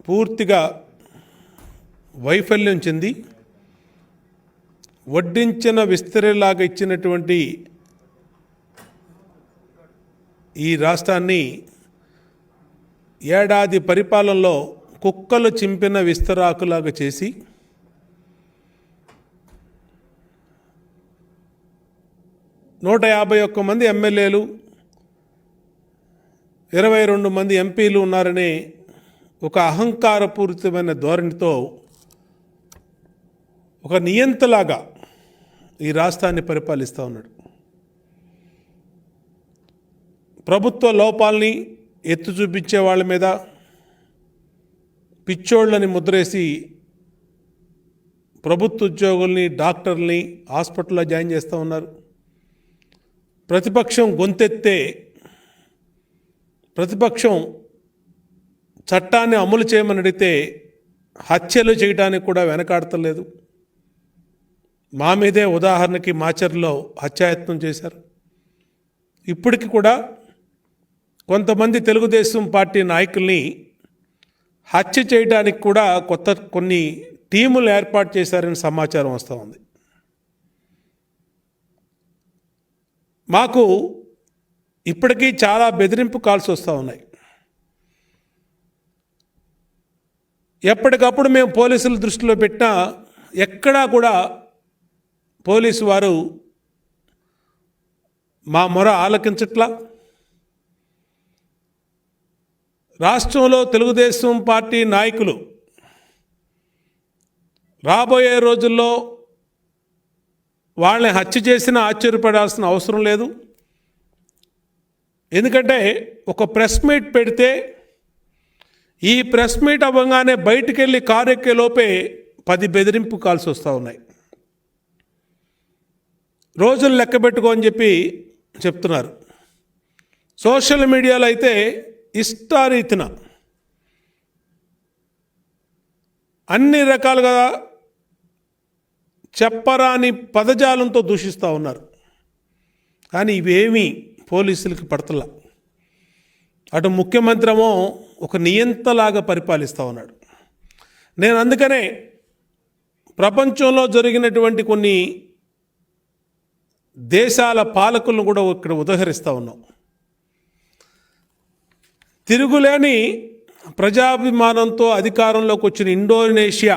పూర్తిగా వైఫల్యం చెంది వడ్డించిన విస్తరిలాగా ఇచ్చినటువంటి ఈ రాష్ట్రాన్ని ఏడాది పరిపాలనలో కుక్కలు చింపిన విస్తరాకులాగా చేసి నూట 51 మంది ఎమ్మెల్యేలు 22 మంది ఎంపీలు ఉన్నారనే ఒక అహంకారపూరితమైన ధోరణితో ఒక నియంతలాగా ఈ రాష్ట్రాన్ని పరిపాలిస్తూ ఉన్నాడు. ప్రభుత్వ లోపాలని ఎత్తు చూపించే వాళ్ళ మీద పిచ్చోళ్ళని ముద్రేసి ప్రభుత్వ ఉద్యోగుల్ని డాక్టర్ని హాస్పిటల్లో జాయిన్ చేస్తూ ఉన్నారు. ప్రతిపక్షం గొంతెత్తే ప్రతిపక్షం చట్టాన్ని అమలు చేయమని అడిగితే హత్యలు చేయడానికి కూడా వెనకాడతలేదు. మా మీదే ఉదాహరణకి మాచర్లో హత్యాయత్నం చేశారు. ఇప్పటికి కూడా కొంతమంది తెలుగుదేశం పార్టీ నాయకుల్ని హత్య చేయడానికి కూడా కొన్ని టీములు ఏర్పాటు చేశారని సమాచారం వస్తూ ఉంది. మాకు ఇప్పటికీ చాలా బెదిరింపు కాల్స్ వస్తూ ఉన్నాయి. ఎప్పటికప్పుడు మేము పోలీసుల దృష్టిలో పెట్టినా ఎక్కడా కూడా పోలీసు వారు మా మొర ఆలకించట్లా. రాష్ట్రంలో తెలుగుదేశం పార్టీ నాయకులు రాబోయే రోజుల్లో వాళ్ళని హత్య చేసినా ఆశ్చర్యపడాల్సిన అవసరం లేదు. ఎందుకంటే ఒక ప్రెస్ మీట్ పెడితే ఈ ప్రెస్ మీట్ అవ్వగానే బయటికి వెళ్ళి కారు ఎక్కే లోపే 10 బెదిరింపు కాల్స్ వస్తూ ఉన్నాయి. రోజులు లెక్క పెట్టుకో అని చెప్పి చెప్తున్నారు. సోషల్ మీడియాలో అయితే ఇష్టారీతిన అన్ని రకాలుగా చెప్పరాని పదజాలంతో దూషిస్తూ ఉన్నారు. కానీ ఇవేమీ పోలీసులకి పడతలా. అటు ముఖ్యమంత్రి ఏమో ఒక నియంతలాగా పరిపాలిస్తూ ఉన్నాడు. నేను అందుకనే ప్రపంచంలో జరిగినటువంటి కొన్ని దేశాల పాలకులను కూడా ఇక్కడ ఉదహరిస్తూ ఉన్నాం. తిరుగులేని ప్రజాభిమానంతో అధికారంలోకి వచ్చిన ఇండోనేషియా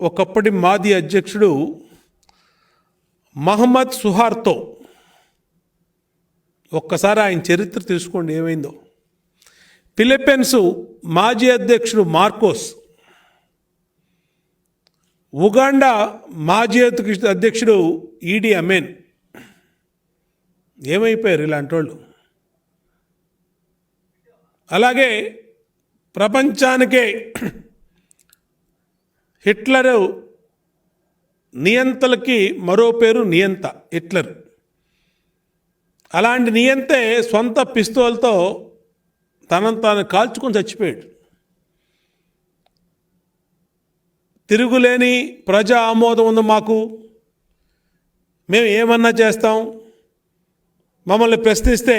ఒకప్పటి మాజీ అధ్యక్షుడు మహమ్మద్ సుహార్తో ఒక్కసారి ఆయన చరిత్ర తీసుకోండి ఏమైందో. ఫిలిప్పీన్స్ మాజీ అధ్యక్షుడు మార్కోస్, ఉగాండా మాజీ అధ్యక్షుడు ఈడీ అమీన్ ఏమైపోయారు ఇలాంటి వాళ్ళు. అలాగే ప్రపంచానికే హిట్లరు నియంతలకి మరో పేరు నియంత హిట్లర్. అలాంటి నియంతే సొంత పిస్తోల్తో తనను తాను కాల్చుకొని చచ్చిపోయాడు. తిరుగులేని ప్రజా ఆమోదం ఉంది మాకు, మేము ఏమన్నా చేస్తాం, మమ్మల్ని ప్రశ్నిస్తే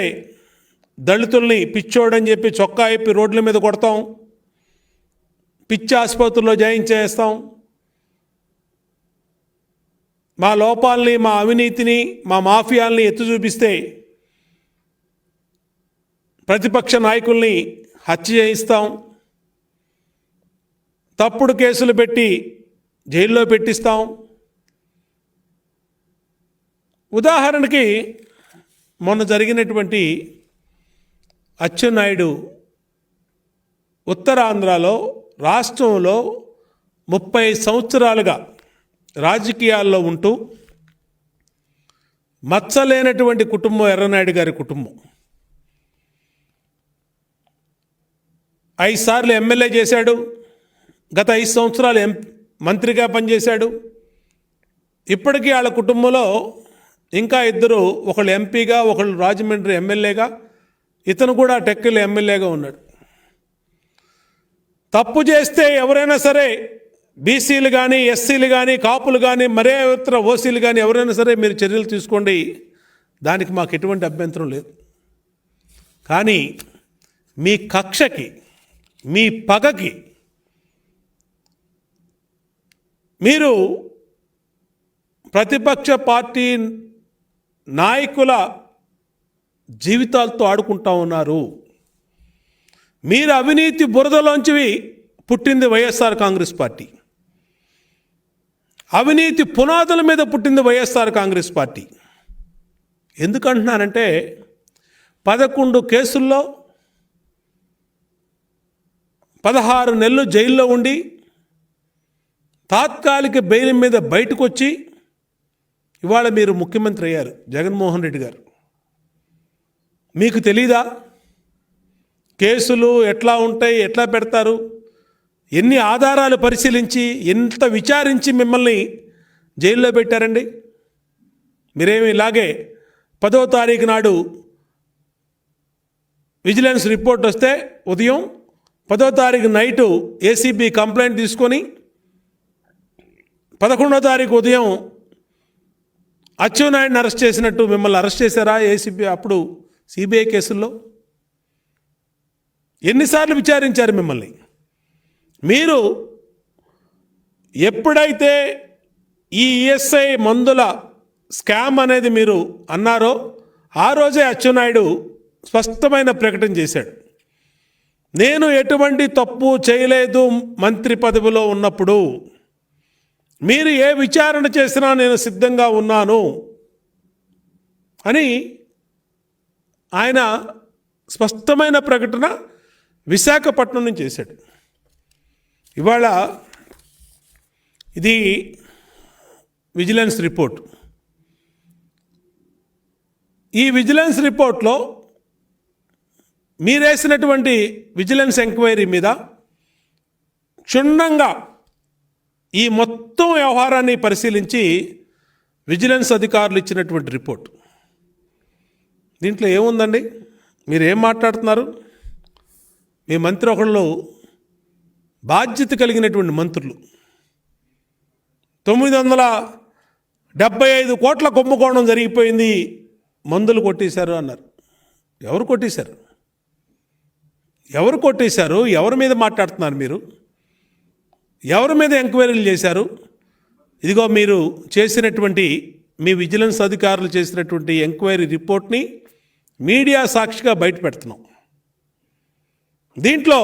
దళితుల్ని పిచ్చోడని చెప్పి చొక్కా ఇప్పి రోడ్ల మీద కొడతాం, పిచ్చి ఆసుపత్రుల్లో జాయిన్ చేస్తాం, మా లోపాలని మా అవినీతిని మా మాఫియాల్ని ఎత్తు చూపిస్తే ప్రతిపక్ష నాయకుల్ని హత్య చేయిస్తాం, తప్పుడు కేసులు పెట్టి జైల్లో పెట్టిస్తాం. ఉదాహరణకి మొన్న జరిగినటువంటి అచ్చెన్నాయుడు ఉత్తరాంధ్రలో రాష్ట్రంలో 30 సంవత్సరాలుగా రాజకీయాల్లో ఉంటూ మచ్చలేనటువంటి కుటుంబం ఎర్రనాయుడు గారి కుటుంబం. 5 సార్లు ఎమ్మెల్యే చేశాడు, గత 5 సంవత్సరాలు మంత్రిగా పనిచేశాడు. ఇప్పటికీ వాళ్ళ కుటుంబంలో ఇంకా 2, ఒకళ్ళు ఎంపీగా ఒకళ్ళు రాజమండ్రి ఎమ్మెల్యేగా, ఇతను కూడా టెక్కలి ఎమ్మెల్యేగా ఉన్నాడు. తప్పు చేస్తే ఎవరైనా సరే బీసీలు కానీ ఎస్సీలు కానీ కాపులు కానీ మరే ఇతర ఓసీలు కానీ ఎవరైనా సరే మీరు చర్యలు తీసుకోండి, దానికి మాకు ఎటువంటి అభ్యంతరం లేదు. కానీ మీ కక్షకి మీ పగకి మీరు ప్రతిపక్ష పార్టీ నాయకుల జీవితాలతో ఆడుకుంటా ఉన్నారు. మీరు అవినీతి బురదలోంచి పుట్టింది వైఎస్ఆర్ కాంగ్రెస్ పార్టీ. అవినీతి పునాదుల మీద పుట్టింది వైఎస్ఆర్ కాంగ్రెస్ పార్టీ. ఎందుకంటున్నానంటే 11 కేసుల్లో 16 నెలలు జైల్లో ఉండి తాత్కాలిక బెయిల్ మీద బయటకు వచ్చి ఇవాళ మీరు ముఖ్యమంత్రి అయ్యారు జగన్మోహన్ రెడ్డి గారు. మీకు తెలీదా కేసులు ఎట్లా ఉంటాయి, ఎట్లా పెడతారు, ఎన్ని ఆధారాలు పరిశీలించి ఎంత విచారించి మిమ్మల్ని జైల్లో పెట్టారండి? మీరేమి ఇలాగే 10వ తారీఖు నాడు విజిలెన్స్ రిపోర్ట్ వస్తే ఉదయం 10వ తారీఖు నైటు ఏసీబీ కంప్లైంట్ తీసుకొని 11వ తారీఖు ఉదయం అచ్చెన్నాయుడిని అరెస్ట్ చేసినట్టు మిమ్మల్ని అరెస్ట్ చేశారా ఏసీబీ? అప్పుడు సిబిఐ కేసుల్లో ఎన్నిసార్లు విచారించారు మిమ్మల్ని? మీరు ఎప్పుడైతే ఈ ఈఎస్ఐ మందుల స్కామ్ అనేది మీరు అన్నారో ఆ రోజే అచ్చెన్నాయుడు స్పష్టమైన ప్రకటన చేశాడు. నేను ఎటువంటి తప్పు చేయలేదు మంత్రి పదవిలో ఉన్నప్పుడు, మీరు ఏ విచారణ చేసినా నేను సిద్ధంగా ఉన్నాను అని ఆయన స్పష్టమైన ప్రకటన విశాఖపట్నం నుంచి చేశాడు. ఇవాళ ఇది విజిలెన్స్ రిపోర్ట్. ఈ విజిలెన్స్ రిపోర్ట్లో మీరేసినటువంటి విజిలెన్స్ ఎంక్వైరీ మీద క్షుణ్ణంగా ఈ మొత్తం వ్యవహారాన్ని పరిశీలించి విజిలెన్స్ అధికారులు ఇచ్చినటువంటి రిపోర్ట్. దీంట్లో ఏముందండి? మీరు ఏం మాట్లాడుతున్నారు? మీ మంత్రి ఒకళ్ళు బాధ్యత కలిగినటువంటి మంత్రులు 975 కోట్ల కుంభకోణం జరిగిపోయింది, మందులు కొట్టేశారు అన్నారు. ఎవరు కొట్టేశారు? ఎవరు కొట్టేశారు? ఎవరి మీద మాట్లాడుతున్నారు మీరు? ఎవరి మీద ఎంక్వైరీలు చేశారు? ఇదిగో మీరు చేసినటువంటి మీ విజిలెన్స్ అధికారులు చేసినటువంటి ఎంక్వైరీ రిపోర్ట్ని మీడియా సాక్షిగా బయట పెడుతున్నాం. దీంట్లో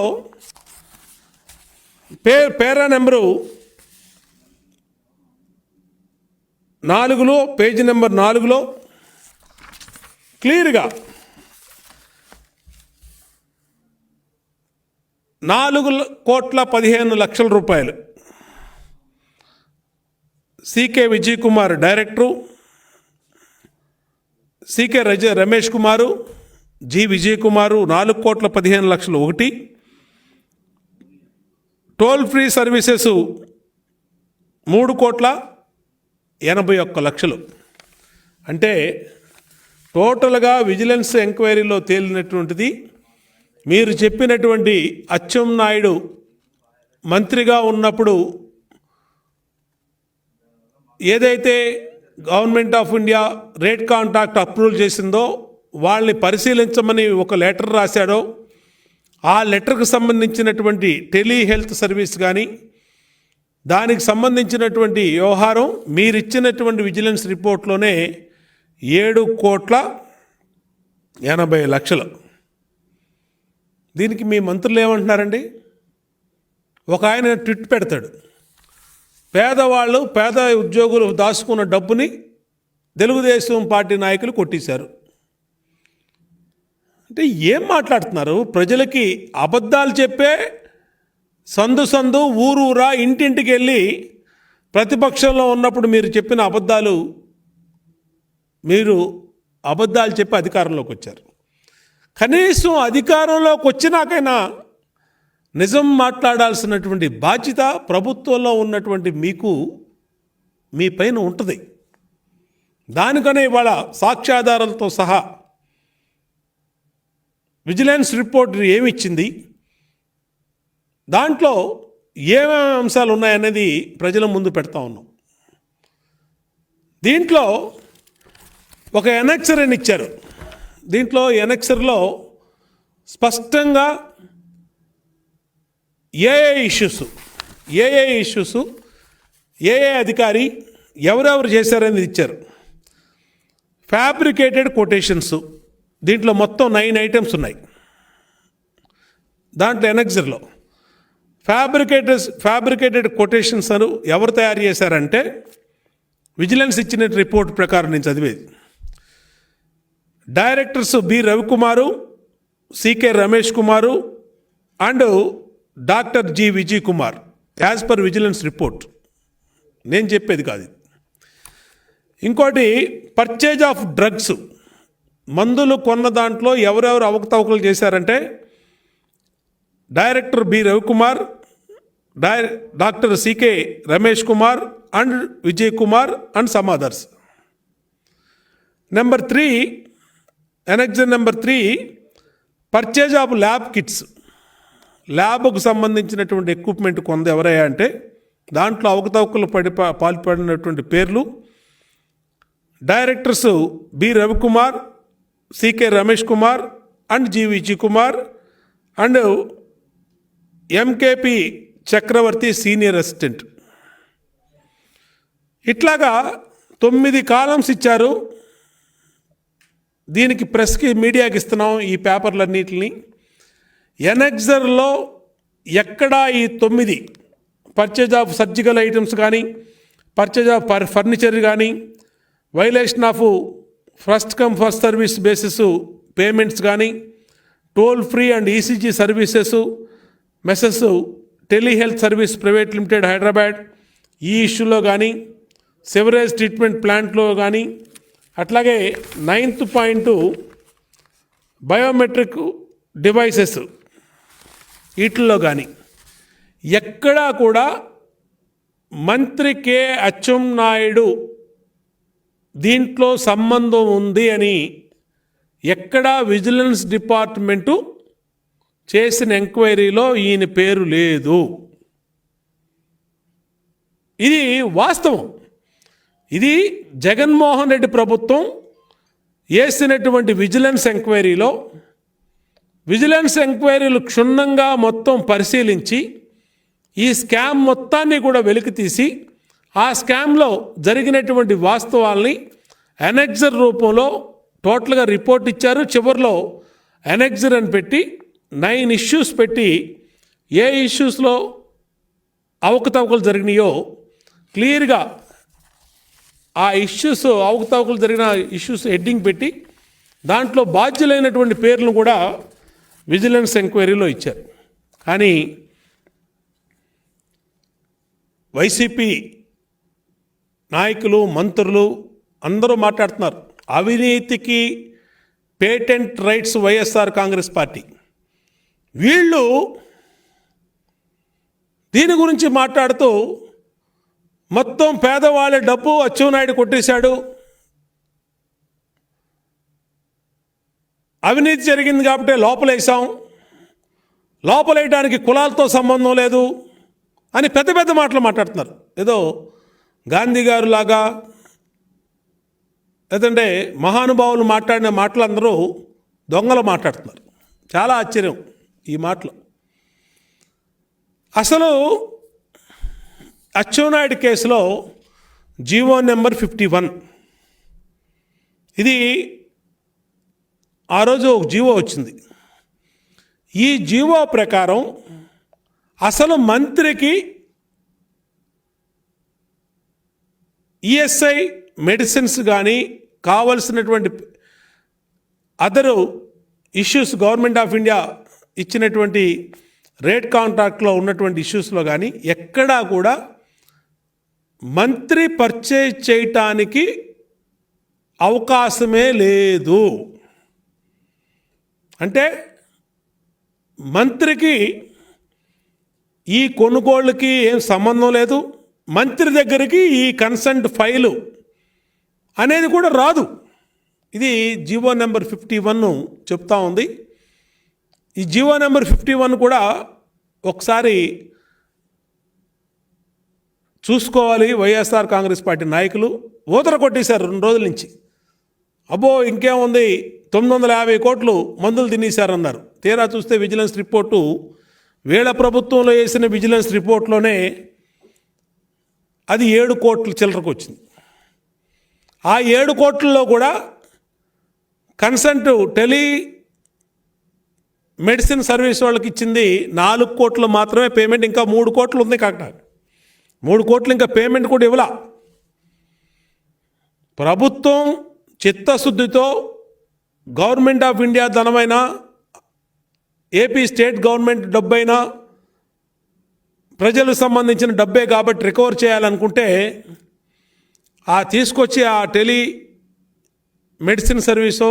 పేరా నెంబరు 4లో పేజీ నెంబర్ 4లో క్లియర్గా 4,15,00,000 రూపాయలు CK Vijay Kumar director, CK Ramesh Kumar, G Vijay Kumar 4,15,00,000 ఒకటి, టోల్ ఫ్రీ సర్వీసెస్ 3,81,00,000. అంటే టోటల్గా విజిలెన్స్ ఎంక్వైరీలో తేలినటువంటిది మీరు చెప్పినటువంటి అచ్చెన్నాయుడు మంత్రిగా ఉన్నప్పుడు ఏదైతే government of India rate contract approval చేసిందో వాళ్ళని పరిశీలించమని ఒక లెటర్ రాశాడో ఆ లెటర్కు సంబంధించినటువంటి టెలిహెల్త్ సర్వీస్ కానీ దానికి సంబంధించినటువంటి వ్యవహారం మీరిచ్చినటువంటి విజిలెన్స్ రిపోర్ట్లోనే 7,80,00,000. దీనికి మీ మంత్రులు ఏమంటున్నారండి? ఒక ఆయన ట్వీట్ పెడతాడు, పేదవాళ్ళు పేద ఉద్యోగులు దాచుకున్న డబ్బుని తెలుగుదేశం పార్టీ నాయకులు కొట్టేశారు. అంటే ఏం మాట్లాడుతున్నారు? ప్రజలకి అబద్ధాలు చెప్పే సందు ఊరూరా ఇంటింటికి వెళ్ళి ప్రతిపక్షంలో ఉన్నప్పుడు మీరు చెప్పిన మీరు అబద్ధాలు చెప్పి అధికారంలోకి వచ్చారు. కనీసం అధికారంలోకి వచ్చినాకైనా నిజం మాట్లాడాల్సినటువంటి బాధ్యత ప్రభుత్వంలో ఉన్నటువంటి మీ పైన ఉంటుంది. దానికనే ఇవాళ సాక్ష్యాధారాలతో సహా విజిలెన్స్ రిపోర్ట్ ఏమిచ్చింది, దాంట్లో ఏమేమి అంశాలు ఉన్నాయనేది ప్రజల ముందు పెడతా ఉన్నాం. దీంట్లో ఒక ఎనెక్సర్ అని ఇచ్చారు. దీంట్లో ఎనెక్సర్లో స్పష్టంగా ఏ ఇష్యూస్ ఏ అధికారి ఎవరెవరు చేశారనేది ఇచ్చారు. ఫ్యాబ్రికేటెడ్ కొటేషన్స్, దీంట్లో మొత్తం 9 ఐటమ్స్ ఉన్నాయి. దాంట్లో ఎనెక్సర్లో ఫ్యాబ్రికేటెడ్ కొటేషన్స్ అని ఎవరు తయారు చేశారంటే, విజిలెన్స్ ఇచ్చిన రిపోర్ట్ ప్రకారం నేను చదివేది, directors B Ravikumar, C K Ramesh Kumar and doctor G Vijay Kumar, as per vigilance report. నేను చెప్పేది కాదు. ఇంకోటి పర్చేజ్ ఆఫ్ డ్రగ్స్, మందులు కొన్న దాంట్లో ఎవరెవరు అవకతవకలు చేశారంటే, director B Ravikumar, doctor CK Ramesh Kumar and Vijay Kumar and some others. Number 3, annexure number 3, purchase of lab kits, ల్యాబ్కు సంబంధించినటువంటి ఎక్విప్మెంట్ కొంది ఎవరయ్యా అంటే, దాంట్లో అవకతవకలు పాల్పడినటువంటి పేర్లు directors B Ravikumar, CK Ramesh Kumar and G Vijay Kumar and MKP Chakravarthi senior assistant. ఇట్లాగా 9 కాలమ్స్ ఇచ్చారు. దీనికి ప్రెస్కి, మీడియాకి ఇస్తున్నాం ఈ పేపర్లన్నిటిని. ఎనెక్సర్లో ఎక్కడా ఈ 9 పర్చేజ్ ఆఫ్ సర్జికల్ ఐటమ్స్ కానీ, పర్చేజ్ ఆఫ్ ఫర్నిచర్ కానీ, violation of first come first service basis payments కానీ, toll free and ECG services Messrs telehealth service private limited Hyderabad, ఈ ఇష్యూలో కానీ, సివరేజ్ ట్రీట్మెంట్ ప్లాంట్లో కానీ, అట్లాగే 9th పాయింట్ బయోమెట్రిక్ డివైసెస్ వీటిల్లో కానీ ఎక్కడా కూడా మంత్రి కె అచ్చెన్నాయుడు దీంట్లో సంబంధం ఉంది అని ఎక్కడా విజిలెన్స్ డిపార్ట్మెంటు చేసిన ఎంక్వైరీలో ఈయన పేరు లేదు. ఇది వాస్తవం. ఇది జగన్మోహన్ రెడ్డి ప్రభుత్వం వేసినటువంటి విజిలెన్స్ ఎంక్వైరీలు క్షుణ్ణంగా మొత్తం పరిశీలించి ఈ స్కామ్ మొత్తాన్ని కూడా వెలికితీసి ఆ స్కామ్లో జరిగినటువంటి వాస్తవాల్ని ఎనెక్సర్ రూపంలో టోటల్గా రిపోర్ట్ ఇచ్చారు. చివరిలో ఎనెక్సర్ అని పెట్టి 9 ఇష్యూస్ పెట్టి ఏ ఇష్యూస్లో అవకతవకలు జరిగినాయో క్లియర్గా ఆ ఇష్యూస్, అవకతవకలు జరిగిన ఇష్యూస్ హెడ్డింగ్ పెట్టి దాంట్లో బాధ్యులైనటువంటి పేర్లను కూడా విజిలెన్స్ ఎంక్వైరీలో ఇచ్చారు. కానీ వైసీపీ నాయకులు, మంత్రులు అందరూ మాట్లాడుతున్నారు, అవినీతికి patent rights YSR Congress party. వీళ్ళు దీని గురించి మాట్లాడుతూ మొత్తం పేదవాళ్ళ డబ్బు అచ్చెన్నాయుడు కొట్టేశాడు, అవినీతి జరిగింది కాబట్టి లోపలేసాం, లోపలేయడానికి కులాలతో సంబంధం లేదు అని పెద్ద పెద్ద మాటలు మాట్లాడుతున్నారు. ఏదో గాంధీ గారు లాగా, లేదంటే మహానుభావులు మాట్లాడిన మాటలు అందరూ దొంగలు మాట్లాడుతున్నారు. చాలా ఆశ్చర్యం ఈ మాటలు. అసలు అచ్చెన్నాయుడు కేసులో జీవో నెంబర్ 51, ఇది ఆ రోజు ఒక జీవో వచ్చింది. ఈ జీవో ప్రకారం అసలు మంత్రికి ఈఎస్ఐ మెడిసిన్స్ కానీ కావలసినటువంటి అదరు ఇష్యూస్ గవర్నమెంట్ ఆఫ్ ఇండియా ఇచ్చినటువంటి రేట్ కాంట్రాక్ట్లో ఉన్నటువంటి ఇష్యూస్లో కానీ ఎక్కడా కూడా మంత్రి పర్చేజ్ చేయటానికి అవకాశమే లేదు. అంటే మంత్రికి ఈ కొనుగోళ్ళకి ఏం సంబంధం లేదు, మంత్రి దగ్గరికి ఈ కన్సెంట్ ఫైలు అనేది కూడా రాదు. ఇది జీవో నెంబర్ 51 చెప్తా ఉంది. ఈ జీవో నెంబర్ 51 కూడా ఒకసారి చూసుకోవాలి. వైఎస్ఆర్ కాంగ్రెస్ పార్టీ నాయకులు ఊతర కొట్టేశారు 2 రోజుల నుంచి. అబ్బో ఇంకేముంది, 950 కోట్లు మందులు తినేశారన్నారు. తీరా చూస్తే విజిలెన్స్ రిపోర్టు వీళ్ళ ప్రభుత్వంలో వేసిన విజిలెన్స్ రిపోర్ట్లోనే అది 7 కోట్ల చిల్లరకు వచ్చింది. ఆ 7 కోట్లలో కూడా కన్సెంట్ టెలి మెడిసిన్ సర్వీస్ వాళ్ళకి ఇచ్చింది 4 కోట్లు మాత్రమే పేమెంట్. ఇంకా 3 కోట్లు ఉంది కాక 3 కోట్లు ఇంకా పేమెంట్ కూడా ఇవ్వలా. ప్రభుత్వం చిత్తశుద్ధితో గవర్నమెంట్ ఆఫ్ ఇండియా ధనమైన, ఏపీ స్టేట్ గవర్నమెంట్ డబ్బైనా ప్రజలకు సంబంధించిన డబ్బే కాబట్టి రికవర్ చేయాలనుకుంటే తీసుకొచ్చి ఆ టెలి మెడిసిన్ సర్వీసు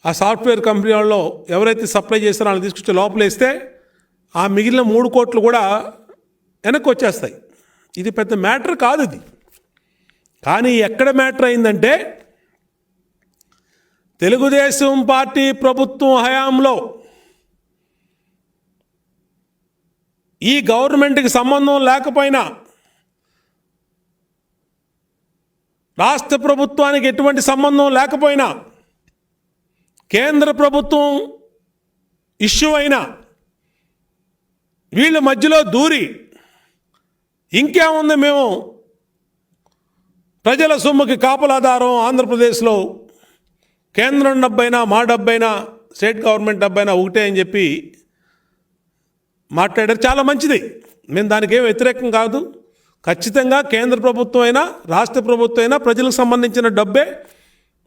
ఆ సాఫ్ట్వేర్ కంపెనీ వాళ్ళు ఎవరైతే సప్లై చేస్తారో వాళ్ళని తీసుకొచ్చి లోపలేస్తే ఆ మిగిలిన 3 కోట్లు కూడా వెనక్కి వచ్చేస్తాయి. ఇది పెద్ద మ్యాటర్ కాదు ఇది. కానీ ఎక్కడ మ్యాటర్ అయిందంటే తెలుగుదేశం పార్టీ ప్రభుత్వం హయాంలో ఈ గవర్నమెంట్కి సంబంధం లేకపోయినా, రాష్ట్ర ప్రభుత్వానికి ఎటువంటి సంబంధం లేకపోయినా, కేంద్ర ప్రభుత్వం ఇష్యూ అయినా వీళ్ళ మధ్యలో దూరి ఇంకేముంది, మేము ప్రజల సొమ్ముకి కాపలాదారం, ఆంధ్రప్రదేశ్లో కేంద్రం డబ్బైనా మా డబ్బైనా స్టేట్ గవర్నమెంట్ డబ్బైనా ఒకటే అని చెప్పి మాట్లాడారు. చాలా మంచిది, మేము దానికి ఏం వ్యతిరేకం కాదు. ఖచ్చితంగా కేంద్ర ప్రభుత్వం అయినా రాష్ట్ర ప్రభుత్వం అయినా ప్రజలకు సంబంధించిన డబ్బే,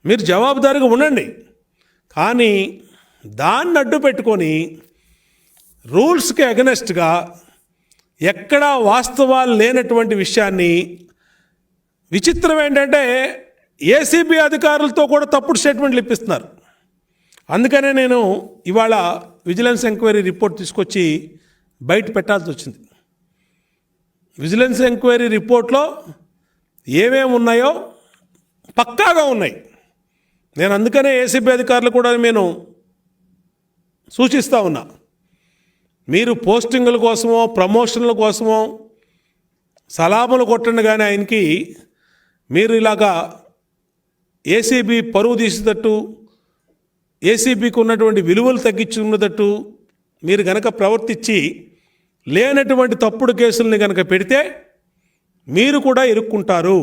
మీరు జవాబుదారీగా ఉండండి. కానీ దాన్ని అడ్డు పెట్టుకొని రూల్స్కి అగెనెస్ట్గా ఎక్కడా వాస్తవాలు లేనటువంటి విషయాన్ని, విచిత్రం ఏంటంటే ఏసీబీ అధికారులతో కూడా తప్పుడు స్టేట్మెంట్లు ఇప్పిస్తున్నారు. అందుకనే నేను ఇవాళ విజిలెన్స్ ఎంక్వైరీ రిపోర్ట్ తీసుకొచ్చి బయట పెట్టాల్సి వచ్చింది. విజిలెన్స్ ఎంక్వైరీ రిపోర్ట్లో ఏమేమి ఉన్నాయో పక్కాగా ఉన్నాయి. నేను అందుకనే ఏసీబీ అధికారులు కూడా నేను సూచిస్తూ ఉన్నా, మీరు పోస్టింగుల కోసమో ప్రమోషన్ల కోసమో సలాములు కొట్టండి, కానీ ఆయనకి మీరు ఇలాగా ఏసీబీ పరువు తీసేటట్టు, ఏసీబీకి ఉన్నటువంటి విలువలు తగ్గించుకున్నట్టు మీరు గనక ప్రవర్తించి లేనటువంటి తప్పుడు కేసుల్ని కనుక పెడితే మీరు కూడా ఇరుక్కుంటారు.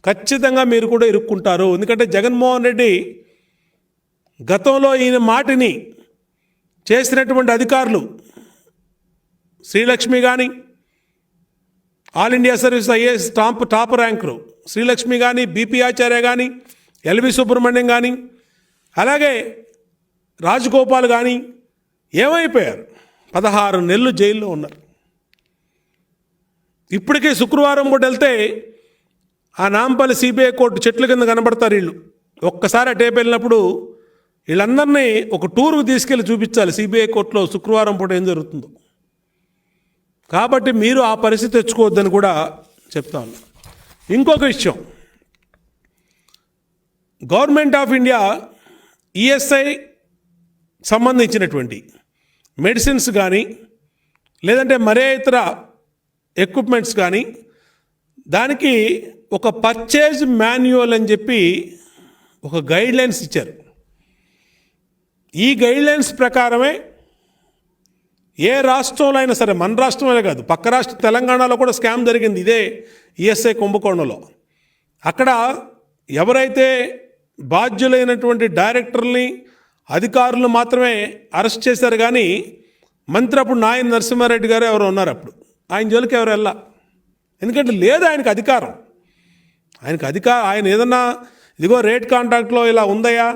ఖచ్చితంగా మీరు కూడా ఇరుక్కుంటారు. ఎందుకంటే జగన్మోహన్ రెడ్డి గతంలో ఈయన మాటిని చేసినటువంటి అధికారులు, శ్రీలక్ష్మి కానీ, all India service IAS top ranker Srilakshmi కానీ, బీపీ ఆచార్య కానీ, ఎల్వి సుబ్రహ్మణ్యం కానీ, అలాగే రాజగోపాల్ కానీ ఏమైపోయారు? 16 నెలలు జైల్లో ఉన్నారు. ఇప్పటికే శుక్రవారం కూడా వెళ్తే ఆ నాంపల్లి సిబిఐ కోర్టు చెట్ల కింద కనబడతారు వీళ్ళు. ఒక్కసారి అటేపు వెళ్ళినప్పుడు వీళ్ళందరినీ ఒక టూర్కు తీసుకెళ్ళి చూపించాలి సిబిఐ కోర్టులో శుక్రవారం పూట ఏం జరుగుతుందో. కాబట్టి మీరు ఆ పరిస్థితి తెచ్చుకోవద్దని కూడా చెప్తా ఉన్నా. ఇంకొక విషయం, గవర్నమెంట్ ఆఫ్ ఇండియా ఈఎస్ఐ సంబంధించినటువంటి మెడిసిన్స్ కానీ లేదంటే మరే ఇతర ఎక్విప్మెంట్స్ కానీ దానికి ఒక పర్చేజ్ మాన్యువల్ అని చెప్పి ఒక గైడ్లైన్స్ ఇచ్చారు. ఈ గైడ్లైన్స్ ప్రకారమే ఏ రాష్ట్రంలో అయినా సరే, మన రాష్ట్రంలో కాదు, పక్క రాష్ట్రం తెలంగాణలో కూడా స్కామ్ జరిగింది ఇదే ఈఎస్ఐ కుంభకోణంలో. అక్కడ ఎవరైతే బాధ్యులైనటువంటి డైరెక్టర్ని, అధికారులను మాత్రమే అరెస్ట్ చేశారు. కానీ మంత్రి అప్పుడు నాయన నరసింహారెడ్డి గారు ఎవరు ఉన్నారు, అప్పుడు ఆయన జోలికి ఎవరు వెళ్ళా. ఎందుకంటే లేదు ఆయనకు అధికారం. ఆయన ఏదన్నా ఇదిగో రేట్ కాంట్రాక్ట్లో ఇలా ఉందయ్యా,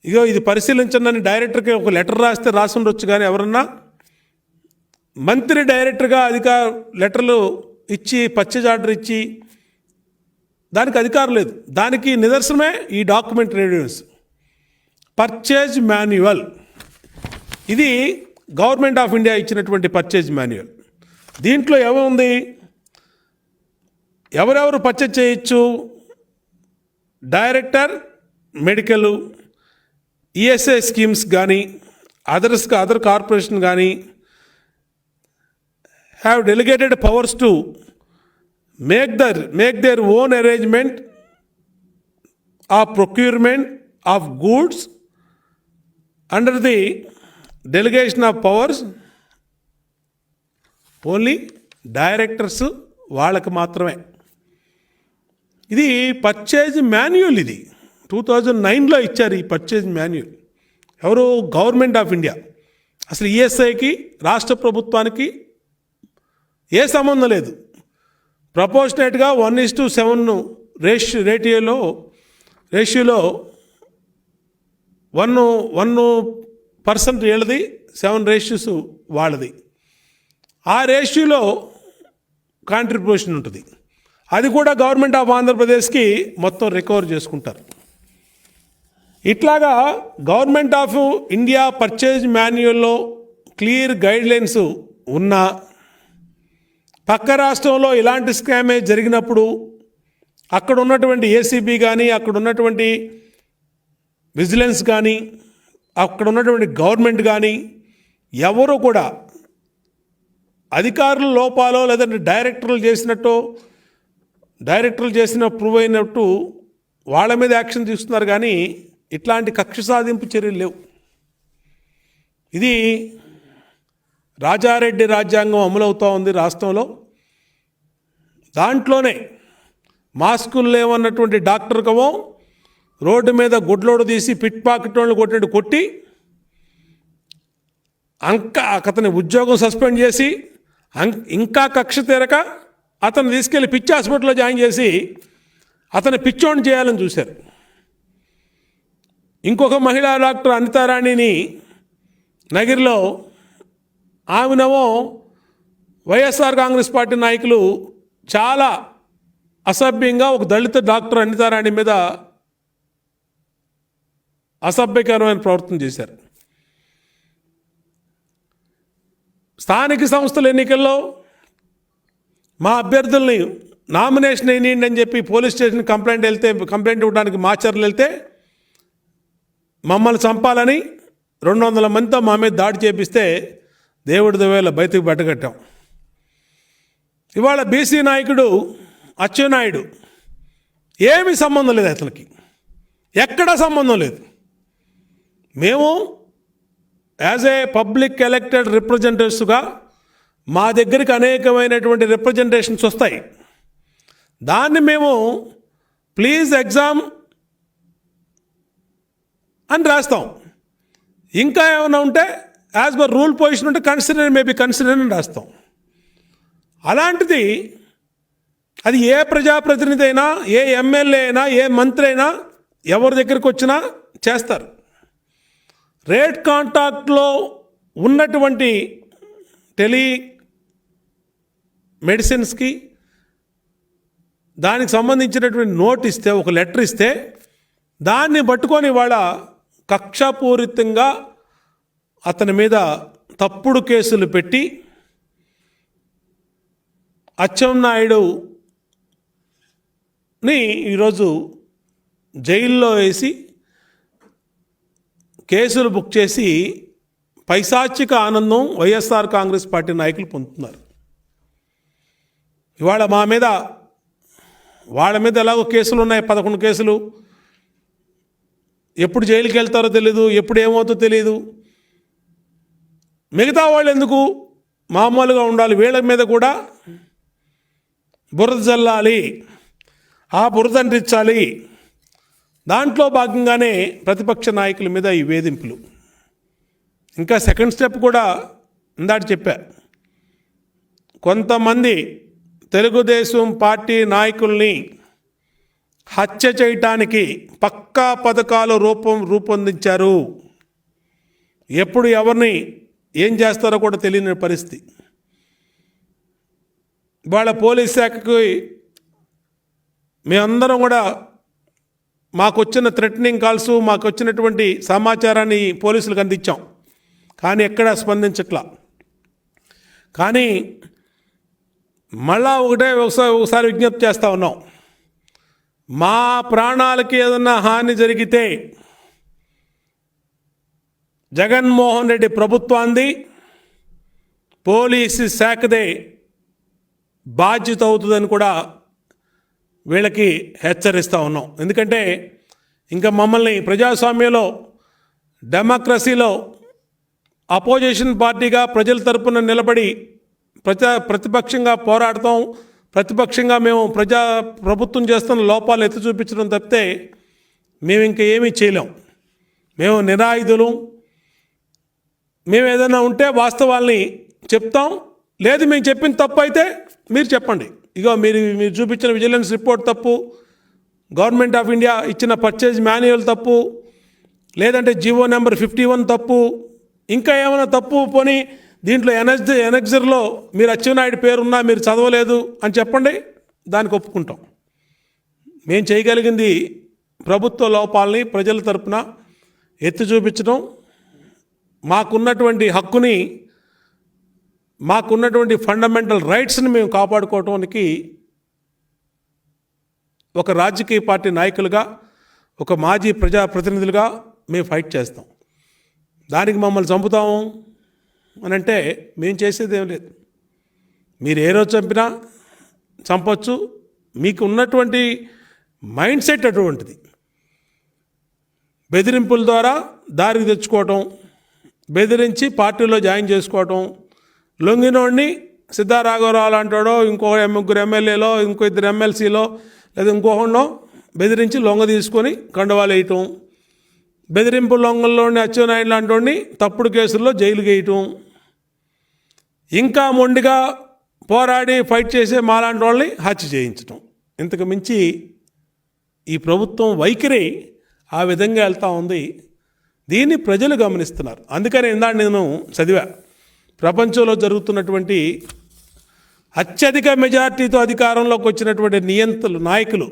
ఇగో ఇది పరిశీలించండి అని డైరెక్టర్కి ఒక లెటర్ రాసి ఉండొచ్చు. కానీ ఎవరన్నా మంత్రి డైరెక్టర్గా లెటర్లు ఇచ్చి పర్చేజ్ ఆర్డర్ ఇచ్చి దానికి అధికారం లేదు. దానికి నిదర్శనమే ఈ డాక్యుమెంట్ రెడ్యూస్ పర్చేజ్ మాన్యువల్. ఇది గవర్నమెంట్ ఆఫ్ ఇండియా ఇచ్చినటువంటి పర్చేజ్ మాన్యువల్. దీంట్లో ఏముంది, ఎవరెవరు పర్చేజ్ చేయొచ్చు, డైరెక్టర్ మెడికల్, ఈఎస్ఐ స్కీమ్స్ కానీ అదర్ కార్పొరేషన్ కానీ have delegated powers to make their own arrangement of procurement of goods under the delegation of powers only directors వాళ్ళకి మాత్రమే. ఇది పర్చేజ్ మాన్యువల్. ఇది 2009లో ఇచ్చారు ఈ పర్చేజ్ మాన్యువల్. ఎవరు? Government of India. అసలు ఈఎస్ఐకి రాష్ట్ర ప్రభుత్వానికి ఏ సంబంధం లేదు. ప్రపోర్షనేట్గా 1:7 రేషియోలో 1% వీళ్ళది, 7 వాళ్ళది. ఆ రేషియోలో కాంట్రిబ్యూషన్ ఉంటుంది. అది కూడా గవర్నమెంట్ ఆఫ్ ఆంధ్రప్రదేశ్కి మొత్తం రికవర్ చేసుకుంటారు. ఇట్లాగా గవర్నమెంట్ ఆఫ్ ఇండియా పర్చేజ్ మాన్యువల్లో క్లియర్ గైడ్లైన్స్ ఉన్నా పక్క రాష్ట్రంలో ఇలాంటి స్కామే జరిగినప్పుడు అక్కడ ఉన్నటువంటి ఏసీబీ కానీ, అక్కడ ఉన్నటువంటి విజిలెన్స్ కానీ, అక్కడ ఉన్నటువంటి గవర్నమెంట్ కానీ ఎవరు కూడా అధికారుల లోపాలో లేదంటే డైరెక్టర్లు చేసిన ప్రూవ్ అయినట్టు వాళ్ళ మీద యాక్షన్ తీసుకున్నారు. కానీ ఇట్లాంటి కక్ష సాధింపు చర్యలు లేవు. ఇది రాజారెడ్డి రాజ్యాంగం అమలవుతూ ఉంది రాష్ట్రంలో. దాంట్లోనే మాస్కులు లేవన్నటువంటి డాక్టర్ కమో రోడ్డు మీద గుడ్లోడు తీసి పిట్ పాకెట్ వాళ్ళు కొట్టి అతని ఉద్యోగం సస్పెండ్ చేసి ఇంకా కక్ష తీరక అతను తీసుకెళ్ళి పిచ్చి హాస్పిటల్లో జాయిన్ చేసి అతని పిచ్చోడిని చేయాలని చూశారు. ఇంకొక మహిళా డాక్టర్ అనితారాణిని నగిరిలో ఆమెనేమో వైఎస్ఆర్ కాంగ్రెస్ పార్టీ నాయకులు చాలా అసభ్యంగా ఒక దళిత డాక్టర్ అనితారాణి మీద అసభ్యకరమైన ప్రవర్తన చేశారు. స్థానిక సంస్థల ఎన్నికల్లో మా అభ్యర్థుల్ని నామినేషన్ వేయండి అని చెప్పి పోలీస్ స్టేషన్ కంప్లైంట్ ఇవ్వడానికి మాచర్లు వెళ్తే మమ్మల్ని చంపాలని 200 మందితో మా మీద దాడి చేపిస్తే దేవుడి దవేళ బయటకు బట్టగట్టాం. ఇవాళ బీసీ నాయకుడు అచ్చెన్నాయుడు ఏమీ సంబంధం లేదు, అతనికి ఎక్కడా సంబంధం లేదు. మేము యాజ్ ఏ పబ్లిక్ ఎలక్టెడ్ రిప్రజెంటేటివ్స్గా మా దగ్గరికి అనేకమైనటువంటి రిప్రజెంటేషన్స్ వస్తాయి. దాన్ని మేము ప్లీజ్ ఎగ్జామ్ అని రాస్తాం. ఇంకా ఏమైనా ఉంటే యాజ్ పర్ రూల్ పొజిషన్ ఉంటే కన్సిడర్ అని రాస్తాం. అలాంటిది అది ఏ ప్రజాప్రతినిధి అయినా, ఏ ఎమ్మెల్యే అయినా, ఏ మంత్రి అయినా ఎవరి దగ్గరికి వచ్చినా చేస్తారు. రేట్ కాంటాక్ట్లో ఉన్నటువంటి మెడిసిన్స్కి దానికి సంబంధించినటువంటి నోట్ ఇస్తే, ఒక లెటర్ ఇస్తే దాన్ని పట్టుకొని వాళ్ళ కక్షాపూరితంగా అతని మీద తప్పుడు కేసులు పెట్టి అచ్చెన్నాయుడుని ఈరోజు జైల్లో వేసి కేసులు బుక్ చేసి పైశాచిక ఆనందం వైఎస్ఆర్ కాంగ్రెస్ పార్టీ నాయకులు పొందుతున్నారు. ఇవాళ వాళ్ళ మీద ఎలాగో కేసులు ఉన్నాయి, 11 కేసులు. ఎప్పుడు జైలుకి వెళ్తారో తెలీదు, ఎప్పుడు ఏమవుతుందో తెలీదు. మిగతా వాళ్ళు ఎందుకు మామూలుగా ఉండాలి, వీళ్ళ మీద కూడా బురద చల్లాలి, ఆ బురద అంటించాలి. దాంట్లో భాగంగానే ప్రతిపక్ష నాయకుల మీద ఈ వేధింపులు. ఇంకా సెకండ్ స్టెప్ కూడా ఇందాక చెప్పా. కొంతమంది తెలుగుదేశం పార్టీ నాయకుల్ని హత్య చేయటానికి పక్కా పథకాలు రూపొందించారు. ఎప్పుడు ఎవరిని ఏం చేస్తారో కూడా తెలియని పరిస్థితి. ఇవాళ పోలీస్ శాఖకి మేమందరం కూడా మాకు వచ్చిన థ్రెటనింగ్ కాల్స్, మాకు వచ్చినటువంటి సమాచారాన్ని పోలీసులకు అందించాం. కానీ ఎక్కడా స్పందించట్లా. కానీ మళ్ళా ఒకసారి విజ్ఞప్తి చేస్తూ ఉన్నాం. మా ప్రాణాలకి ఏదన్నా హాని జరిగితే జగన్మోహన్ రెడ్డి ప్రభుత్వాన్ని, పోలీసు శాఖదే బాధ్యత అవుతుందని కూడా వీళ్ళకి హెచ్చరిస్తూ ఉన్నాం. ఎందుకంటే ఇంకా మమ్మల్ని ప్రజాస్వామ్యంలో, డెమోక్రసీలో అపోజిషన్ పార్టీగా ప్రజల తరపున నిలబడి ప్రతిపక్షంగా పోరాడతాం, ప్రతిపక్షంగా మేము ప్రభుత్వం చేస్తున్న లోపాలు ఎత్తి చూపించడం తప్పితే మేము ఇంకా ఏమీ చేయలేం. మేము నిరాయుధులు. మేము ఏదైనా ఉంటే వాస్తవాల్ని చెప్తాం. లేదు మేము చెప్పిన తప్పు అయితే మీరు చెప్పండి. ఇగో మీరు చూపించిన విజిలెన్స్ రిపోర్ట్ తప్పు, గవర్నమెంట్ ఆఫ్ ఇండియా ఇచ్చిన పర్చేజ్ మాన్యువల్ తప్పు, లేదంటే జీవో నెంబర్ 51 తప్పు, ఇంకా ఏమైనా తప్పు పోని దీంట్లో ఎనెక్జర్లో మీరు అచ్చెన్నాయుడు పేరున్నా మీరు చదవలేదు అని చెప్పండి, దానికి ఒప్పుకుంటాం. మేము చేయగలిగింది ప్రభుత్వ లోపాలని ప్రజల తరపున ఎత్తి చూపించడం, మాకున్నటువంటి హక్కుని, మాకున్నటువంటి ఫండమెంటల్ రైట్స్ని మేము కాపాడుకోవటానికి ఒక రాజకీయ పార్టీ నాయకులుగా, ఒక మాజీ ప్రజాప్రతినిధులుగా మేము ఫైట్ చేస్తాం. దానికి మమ్మల్ని చంపుతాము అని అంటే మేము చేసేది ఏం లేదు. మీరు ఏ రోజు చంపినా చంపొచ్చు. మీకు ఉన్నటువంటి మైండ్ సెట్ అటువంటిది. బెదిరింపుల ద్వారా దారికి తెచ్చుకోవటం, బెదిరించి పార్టీలో జాయిన్ చేసుకోవటం, లొంగినోడిని సిద్ధారాఘవరావు లాంటాడో ఇంకో ముగ్గురు ఎమ్మెల్యేలో ఇంకో ఇద్దరు ఎమ్మెల్సీలో లేదా ఇంకోహండో బెదిరించి లొంగ తీసుకొని కండవాలు వేయటం, బెదిరింపు లొంగల్లోని అచ్చెన్నాయుడు లాంటి తప్పుడు కేసుల్లో జైలుకి వేయటం, ఇంకా మొండిగా పోరాడి ఫైట్ చేసే మాలాంటి వాళ్ళని హత్య చేయించటం. ఇంతకు మించి ఈ ప్రభుత్వం వైఖరి ఆ విధంగా వెళ్తూ ఉంది. దీన్ని ప్రజలు గమనిస్తున్నారు. అందుకని ఇందాక నేను చదివా, ప్రపంచంలో జరుగుతున్నటువంటి అత్యధిక మెజార్టీతో అధికారంలోకి వచ్చినటువంటి నాయకులు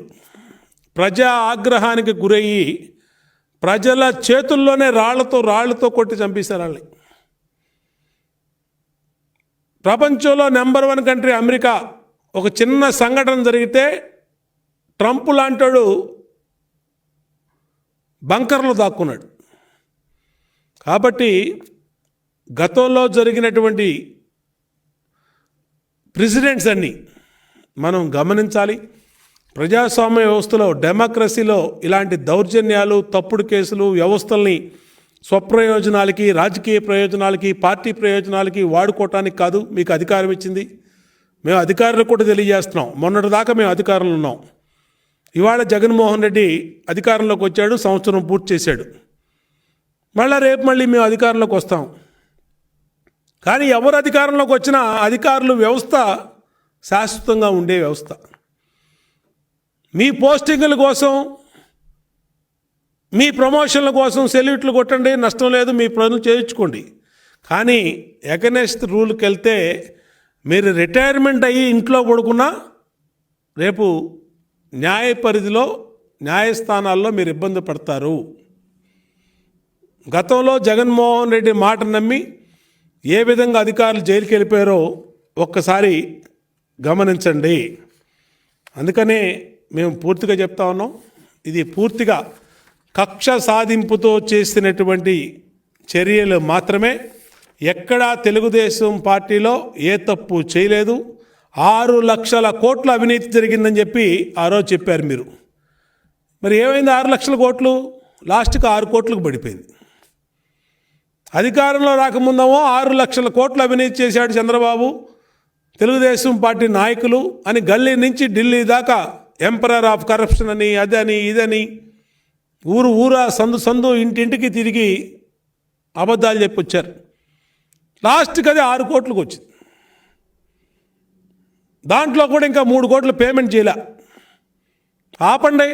ప్రజా ఆగ్రహానికి గురయ్యి ప్రజల చేతుల్లోనే రాళ్లతో కొట్టి చంపేశారు వాళ్ళని. ప్రపంచంలో నెంబర్ 1 కంట్రీ అమెరికా, ఒక చిన్న సంఘటన జరిగితే ట్రంప్ లాంటోడు బంకర్లో దాక్కున్నాడు. కాబట్టి గతంలో జరిగినటువంటి ప్రెసిడెంట్స్ అన్నీ మనం గమనించాలి. ప్రజాస్వామ్య వ్యవస్థలో, డెమోక్రసీలో ఇలాంటి దౌర్జన్యాలు, తప్పుడు కేసులు, వ్యవస్థల్ని స్వప్రయోజనాలకి, రాజకీయ ప్రయోజనాలకి, పార్టీ ప్రయోజనాలకి వాడుకోవటానికి కాదు మీకు అధికారం ఇచ్చింది. మేము అధికారులకు కూడా తెలియజేస్తున్నాం. మొన్నటిదాకా మేము అధికారంలో ఉన్నాం. ఇవాళ జగన్మోహన్ రెడ్డి అధికారంలోకి వచ్చాడు, సంవత్సరం పూర్తి చేశాడు. రేపు మేము అధికారంలోకి వస్తాం. కానీ ఎవరు అధికారంలోకి వచ్చినా అధికారులు వ్యవస్థ శాశ్వతంగా ఉండే వ్యవస్థ. మీ పోస్టింగుల కోసం, మీ ప్రమోషన్ల కోసం సెల్యూట్లు కొట్టండి, నష్టం లేదు, మీ పనులు చేయించుకోండి. కానీ ఎగనెస్ట్ రూల్కి వెళ్తే మీరు రిటైర్మెంట్ అయ్యి ఇంట్లో పడుకున్నా రేపు న్యాయ పరిధిలో, న్యాయస్థానాల్లో మీరు ఇబ్బంది పడతారు. గతంలో జగన్మోహన్ రెడ్డి మాట నమ్మి ఏ విధంగా అధికారులు జైలుకి వెళ్ళిపోయారో ఒక్కసారి గమనించండి. అందుకనే మేము పూర్తిగా చెప్తా ఉన్నాం, ఇది పూర్తిగా కక్ష సాధింపుతో చేసినటువంటి చర్యలు మాత్రమే. ఎక్కడా తెలుగుదేశం పార్టీలో ఏ తప్పు చేయలేదు. 6 లక్షల కోట్ల అవినీతి జరిగిందని చెప్పి ఆ రోజు చెప్పారు మీరు. మరి ఏమైంది? 6 లక్షల కోట్లు లాస్ట్కి 6 కోట్లకు పడిపోయింది. అధికారంలో రాకముందేమో 6 లక్షల కోట్లు అవినీతి చేశాడు చంద్రబాబు, తెలుగుదేశం పార్టీ నాయకులు అని గల్లీ నుంచి ఢిల్లీ దాకా ఎంపరర్ ఆఫ్ కరప్షన్ అని, అదని ఇదని, ఊరా సందు ఇంటింటికి తిరిగి అబద్ధాలు చెప్పొచ్చారు. లాస్ట్కి అది 6 కోట్లకు వచ్చింది. దాంట్లో కూడా ఇంకా 3 కోట్లు పేమెంట్ చేయలే. ఆపండి.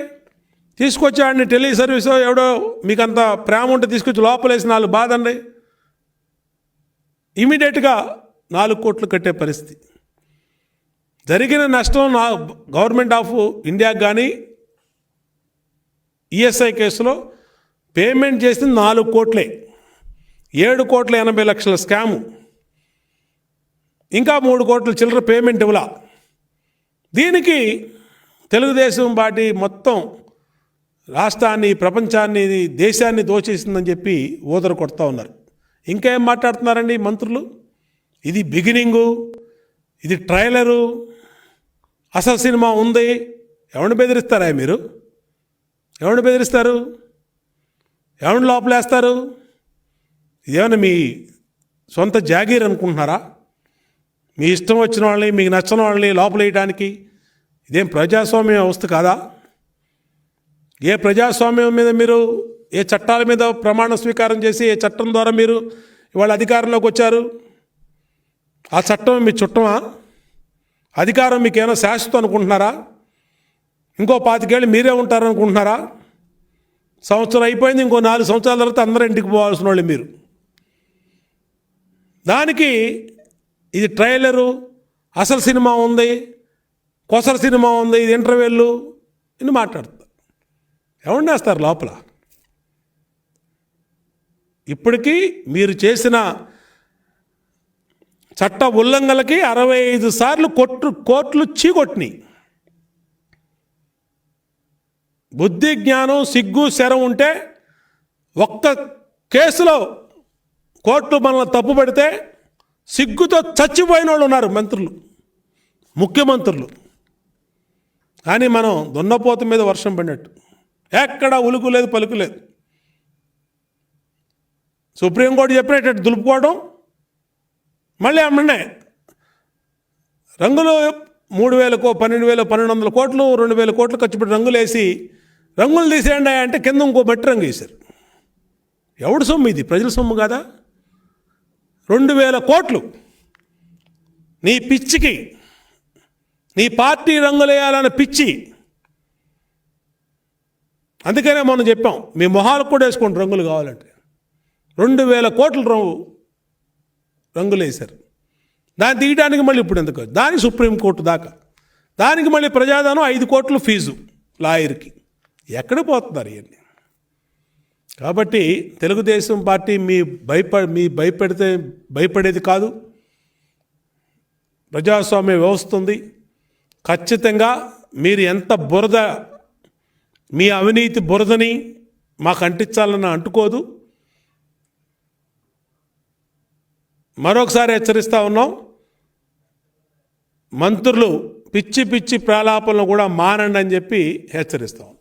తీసుకొచ్చాడిని టెలి సర్వీసో ఎవడో మీకు అంత ప్రేమ ఉంటే తీసుకొచ్చి లోపలేసి 4 బాదండి. ఇమీడియట్గా 4 కోట్లు కట్టే పరిస్థితి. జరిగిన నష్టం గవర్నమెంట్ ఆఫ్ ఇండియాకి కానీ ఈఎస్ఐ కేసులో పేమెంట్ చేసింది 4 కోట్లే. 7,80,00,000 స్కాము. ఇంకా 3 కోట్ల చిల్లర పేమెంట్ ఇవ్వలా. దీనికి తెలుగుదేశం పార్టీ మొత్తం రాష్ట్రాన్ని, ప్రపంచాన్ని, దేశాన్ని దోచేసిందని చెప్పి ఊదర కొడతా ఉన్నారు. ఇంకా ఏం మాట్లాడుతున్నారండి మంత్రులు? ఇది బిగినింగు, ఇది ట్రైలరు, అసలు సినిమా ఉంది. ఎవరిని బెదిరిస్తారా మీరు? ఎవరిని బెదిరిస్తారు? ఎవరిని లోపలేస్తారు? ఇదేమన్నా మీ సొంత జాగీర్ అనుకుంటున్నారా? మీ ఇష్టం వచ్చిన వాళ్ళని, మీకు నచ్చని వాళ్ళని లోపల వేయడానికి ఇదేం ప్రజాస్వామ్య వ్యవస్థ కాదా? ఏ ప్రజాస్వామ్యం మీద మీరు, ఏ చట్టాల మీద ప్రమాణ స్వీకారం చేసి ఏ చట్టం ద్వారా మీరు ఇవాళ అధికారంలోకి వచ్చారు? ఆ చట్టం మీ చుట్టమా? అధికారం మీకు ఏమైనా శాశ్వతం అనుకుంటున్నారా? ఇంకో 25 ఏళ్ళు మీరే ఉంటారనుకుంటున్నారా? సంవత్సరం అయిపోయింది, ఇంకో 4 సంవత్సరాల తర్వాత అందరూ ఇంటికి పోవాల్సిన వాళ్ళు మీరు. దానికి ఇది ట్రైలరు, అసలు సినిమా ఉంది, కొసర సినిమా ఉంది, ఇది ఇంటర్వెల్లు ఇన్ని మాట్లాడతారు. ఎవరిని వేస్తారు లోపల? ఇప్పటికీ మీరు చేసిన చట్ట ఉల్లంఘనలకి 65 సార్లు కోర్టులు చీకొట్టినాయి. బుద్ధి, జ్ఞానం, సిగ్గు, శరం ఉంటే ఒక్క కేసులో కోర్టు మనల్ని తప్పుపడితే సిగ్గుతో చచ్చిపోయిన వాళ్ళు ఉన్నారు, మంత్రులు, ముఖ్యమంత్రులు. కానీ మనం దున్నపోత మీద వర్షం పడినట్టు ఎక్కడ ఉలుకు లేదు, పలుకు లేదు. సుప్రీంకోర్టు చెప్పినట్టు దులుపుకోవడం, మళ్ళీ అమ్మనే రంగులు 3,000 12,000 1,200 కోట్లు 2,000 కోట్లు ఖర్చు పెట్టి రంగులు వేసి రంగులు తీసేయండి అంటే కింద ఇంకో మట్టి రంగు వేశారు. ఎవడు సొమ్ము ఇది? ప్రజల సొమ్ము కాదా? 2,000 కోట్లు నీ పిచ్చికి, నీ పార్టీ రంగులు వేయాలన్న పిచ్చి. అందుకనే మనం చెప్పాం, మీ మొహాలకు కూడా వేసుకోండి రంగులు కావాలంటే. 2,000 కోట్ల రంగులు వేశారు. దాన్ని తీయడానికి మళ్ళీ ఇప్పుడు ఎందుకు? దానికి సుప్రీంకోర్టు దాకా, దానికి మళ్ళీ ప్రజాధనం 5 కోట్లు ఫీజు లాయర్కి. ఎక్కడ పోతున్నారు ఇవన్నీ? కాబట్టి తెలుగుదేశం పార్టీ మీ భయపడేది కాదు. ప్రజాస్వామ్య వ్యవస్థ ఉంది. ఖచ్చితంగా మీరు ఎంత బురద, మీ అవినీతి బురదని మాకు అంటించాలని అంటుకోదు. మరొకసారి హెచ్చరిస్తూ ఉన్నాం, మంత్రులు పిచ్చి పిచ్చి ప్రలాపనలు కూడా మానండి అని చెప్పి హెచ్చరిస్తూ ఉన్నాం.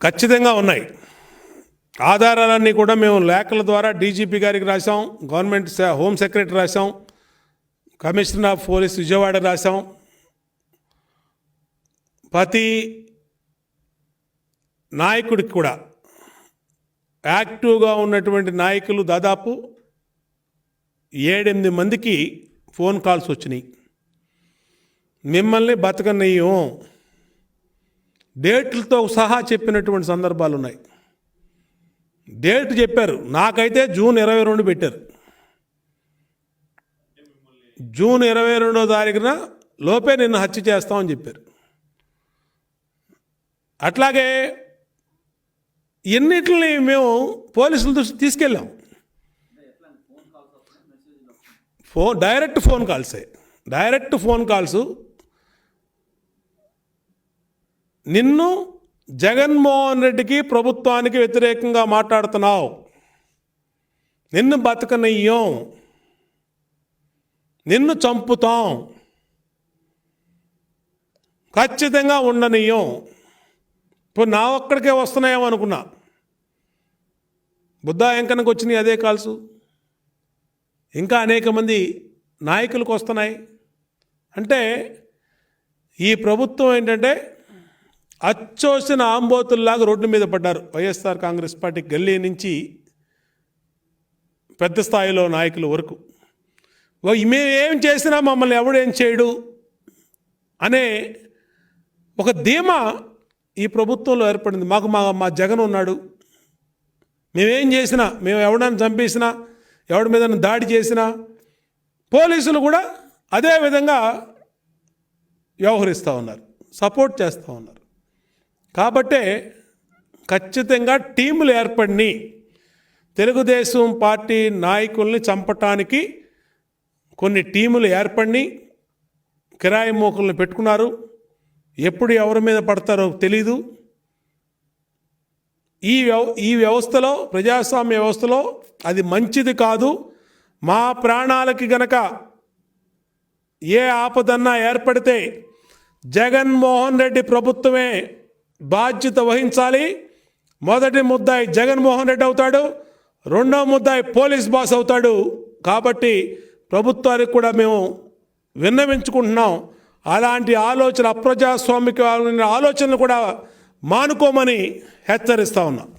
ఖచ్చితంగా ఉన్నాయి ఆధారాలన్నీ కూడా. మేము లేఖల ద్వారా డీజీపీ గారికి రాసాం, గవర్నమెంట్ హోమ్ సెక్రటరీ రాసాం, కమిషనర్ ఆఫ్ పోలీస్ విజయవాడ రాసాం. ప్రతి నాయకుడికి కూడా, యాక్టివ్గా ఉన్నటువంటి నాయకులు దాదాపు 7-8 మందికి ఫోన్ కాల్స్ వచ్చినాయి. మిమ్మల్ని బతకనీయం డేట్లతో సహా చెప్పినటువంటి సందర్భాలు ఉన్నాయి. డేట్ చెప్పారు, నాకైతే జూన్ 22 పెట్టారు. జూన్ 22వ తారీఖున లోపే నిన్ను హత్య చేస్తామని చెప్పారు. అట్లాగే ఎన్నిటిని మేము పోలీసుల దృష్టి తీసుకెళ్ళాం. Direct phone calls. నిన్ను జగన్మోహన్ రెడ్డికి, ప్రభుత్వానికి వ్యతిరేకంగా మాట్లాడుతున్నావు, నిన్ను బతకనియ్యం, నిన్ను చంపుతాం, ఖచ్చితంగా ఉండనియ్యం. ఇప్పుడు నా ఒక్కడికే వస్తున్నాయేమో అనుకున్నా, బుద్ధా వెంకన్నకు వచ్చినాయి అదే కాల్సు. ఇంకా అనేక మంది నాయకులకు వస్తున్నాయి. అంటే ఈ ప్రభుత్వం ఏంటంటే అచ్చోసిన ఆంబోతుల్లాగా రోడ్డు మీద పడ్డారు. వైఎస్ఆర్ కాంగ్రెస్ పార్టీ గల్లీ నుంచి పెద్ద స్థాయిలో నాయకుల వరకు. మేమేం చేసినా మమ్మల్ని ఎవడేం చేయడు అనే ఒక ధీమా ఈ ప్రభుత్వంలో ఏర్పడింది. మాకు మా జగన్ ఉన్నాడు, మేమేం చేసినా, మేము ఎవడైనా చంపేసినా, ఎవడి మీద దాడి చేసినా పోలీసులు కూడా అదే విధంగా వ్యవహరిస్తూ ఉన్నారు, సపోర్ట్ చేస్తూ ఉన్నారు. కాబట్టే ఖచ్చితంగా టీములు ఏర్పడిని తెలుగుదేశం పార్టీ నాయకుల్ని చంపటానికి కొన్ని టీములు ఏర్పడిని కిరాయి మోకుల్ని పెట్టుకున్నారు. ఎప్పుడు ఎవరి మీద పడతారో తెలీదు. ఈ వ్యవస్థలో, ప్రజాస్వామ్య వ్యవస్థలో అది మంచిది కాదు. మా ప్రాణాలకి గనక ఏ ఆపదన్నా ఏర్పడితే జగన్మోహన్ రెడ్డి ప్రభుత్వమే బాధ్యత వహించాలి. మొదటి ముద్దాయి జగన్మోహన్ రెడ్డి అవుతాడు, రెండో ముద్దాయి పోలీస్ బాస్ అవుతాడు. కాబట్టి ప్రభుత్వానికి కూడా మేము విన్నవించుకుంటున్నాం, అలాంటి ఆలోచన అప్రజాస్వామిక ఆలోచనలు కూడా మానుకోమని హెచ్చరిస్తా ఉన్నాం.